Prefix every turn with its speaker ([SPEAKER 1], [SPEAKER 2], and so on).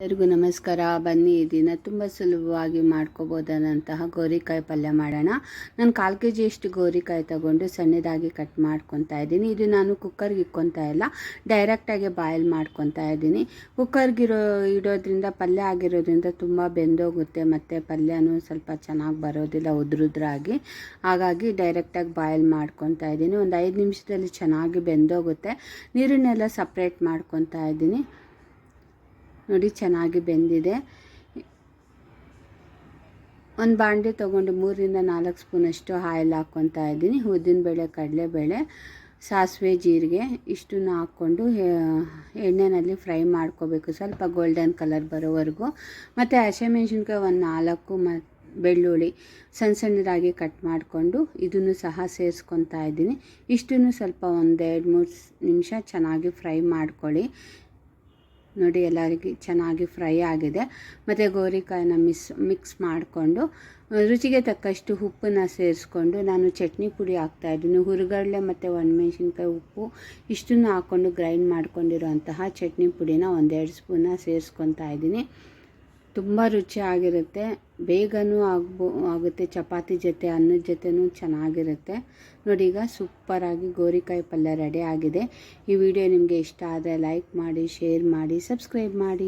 [SPEAKER 1] ಎಲ್ಲರಿಗೂ ನಮಸ್ಕಾರ. ಬನ್ನಿ ಈ ದಿನ ತುಂಬ ಸುಲಭವಾಗಿ ಮಾಡ್ಕೋಬೋದಾದಂತಹ ಗೋರಿಕಾಯಿ ಪಲ್ಯ ಮಾಡೋಣ. ನಾನು 1/4 kg ಅಷ್ಟು ಗೋರಿಕಾಯಿ ತಗೊಂಡು ಸಣ್ಣದಾಗಿ ಕಟ್ ಮಾಡ್ಕೊತಾ ಇದ್ದೀನಿ. ಇದು ನಾನು ಕುಕ್ಕರ್ಗೆ ಇಕ್ಕೊತಾ ಇಲ್ಲ, ಡೈರೆಕ್ಟಾಗಿ ಬಾಯ್ಲ್ ಮಾಡ್ಕೊತಾ ಇದ್ದೀನಿ. ಕುಕ್ಕರ್ಗೆ ಇಡೋದ್ರಿಂದ ಪಲ್ಯ ಆಗಿರೋದ್ರಿಂದ ತುಂಬ ಬೆಂದೋಗುತ್ತೆ ಮತ್ತು ಪಲ್ಯನೂ ಸ್ವಲ್ಪ ಚೆನ್ನಾಗಿ ಬರೋದಿಲ್ಲ, ಉದ್ರುದ್ರಾಗಿ. ಹಾಗಾಗಿ ಡೈರೆಕ್ಟಾಗಿ ಬಾಯ್ಲ್ ಮಾಡ್ಕೊತಾ ಇದ್ದೀನಿ. ಒಂದು 5 ನಿಮಿಷದಲ್ಲಿ ಚೆನ್ನಾಗಿ ಬೆಂದೋಗುತ್ತೆ. ನೀರನ್ನೆಲ್ಲ ಸಪ್ರೇಟ್ ಮಾಡ್ಕೊತಾ ಇದ್ದೀನಿ. ನೋಡಿ, ಚೆನ್ನಾಗಿ ಬೆಂದಿದೆ. ಒಂದು ಬಾಂಡೆ ತೊಗೊಂಡು 3 ರಿಂದ 4 ಸ್ಪೂನಷ್ಟು ಆಯಿಲ್ ಹಾಕ್ಕೊತಾ ಇದ್ದೀನಿ. ಉದ್ದಿನಬೇಳೆ, ಕಡಲೆಬೇಳೆ, ಸಾಸಿವೆ, ಜೀರಿಗೆ ಇಷ್ಟನ್ನು ಹಾಕ್ಕೊಂಡು ಎಣ್ಣೆಯಲ್ಲಿ ಫ್ರೈ ಮಾಡ್ಕೋಬೇಕು, ಸ್ವಲ್ಪ ಗೋಲ್ಡನ್ ಕಲರ್ ಬರೋವರೆಗೂ. ಮತ್ತು ಹಸಿಮೆಣ್ಸಿನ್ಕಾಯಿ ಒಂದು 4 ಬೆಳ್ಳುಳ್ಳಿ ಸಣ್ಣದಾಗಿ ಕಟ್ ಮಾಡಿಕೊಂಡು ಇದನ್ನು ಸಹ ಸೇರಿಸ್ಕೊತಾ ಇದ್ದೀನಿ. ಇಷ್ಟನ್ನು ಸ್ವಲ್ಪ 1-2-3 ನಿಮಿಷ ಚೆನ್ನಾಗಿ ಫ್ರೈ ಮಾಡ್ಕೊಳ್ಳಿ. ನೋಡಿ, ಎಲ್ಲರಿಗೆ ಚೆನ್ನಾಗಿ ಫ್ರೈ ಆಗಿದೆ. ಮತ್ತು ಗೋರಿಕಾಯಿನ ಮಿಕ್ಸ್ ಮಾಡಿಕೊಂಡು ರುಚಿಗೆ ತಕ್ಕಷ್ಟು ಉಪ್ಪನ್ನು ಸೇರಿಸ್ಕೊಂಡು ನಾನು ಚಟ್ನಿ ಪುಡಿ ಹಾಕ್ತಾಯಿದ್ದೀನಿ. ಹುರಿಗಡಲೆ ಮತ್ತು ಒಣಮೆಣ್ಸಿನ್ಕಾಯಿ, ಉಪ್ಪು ಇಷ್ಟನ್ನು ಹಾಕ್ಕೊಂಡು ಗ್ರೈಂಡ್ ಮಾಡ್ಕೊಂಡಿರೋಂತಹ ಚಟ್ನಿ ಪುಡಿನ 1-2 ಸ್ಪೂನ ಸೇರಿಸ್ಕೊತಾ ಇದ್ದೀನಿ. ತುಂಬ ರುಚಿಯಾಗಿರುತ್ತೆ, ಬೇಗನೂ ಆಗುತ್ತೆ. ಚಪಾತಿ ಜೊತೆ, ಅನ್ನದ ಜೊತೆನೂ ಚೆನ್ನಾಗಿರುತ್ತೆ. ನೋಡಿ, ಈಗ ಸೂಪರಾಗಿ ಗೋರಿಕಾಯಿ ಪಲ್ಯ ರೆಡಿ ಆಗಿದೆ. ಈ ವಿಡಿಯೋ ನಿಮಗೆ ಇಷ್ಟ ಆದರೆ ಲೈಕ್ ಮಾಡಿ, ಶೇರ್ ಮಾಡಿ, ಸಬ್ಸ್ಕ್ರೈಬ್ ಮಾಡಿ.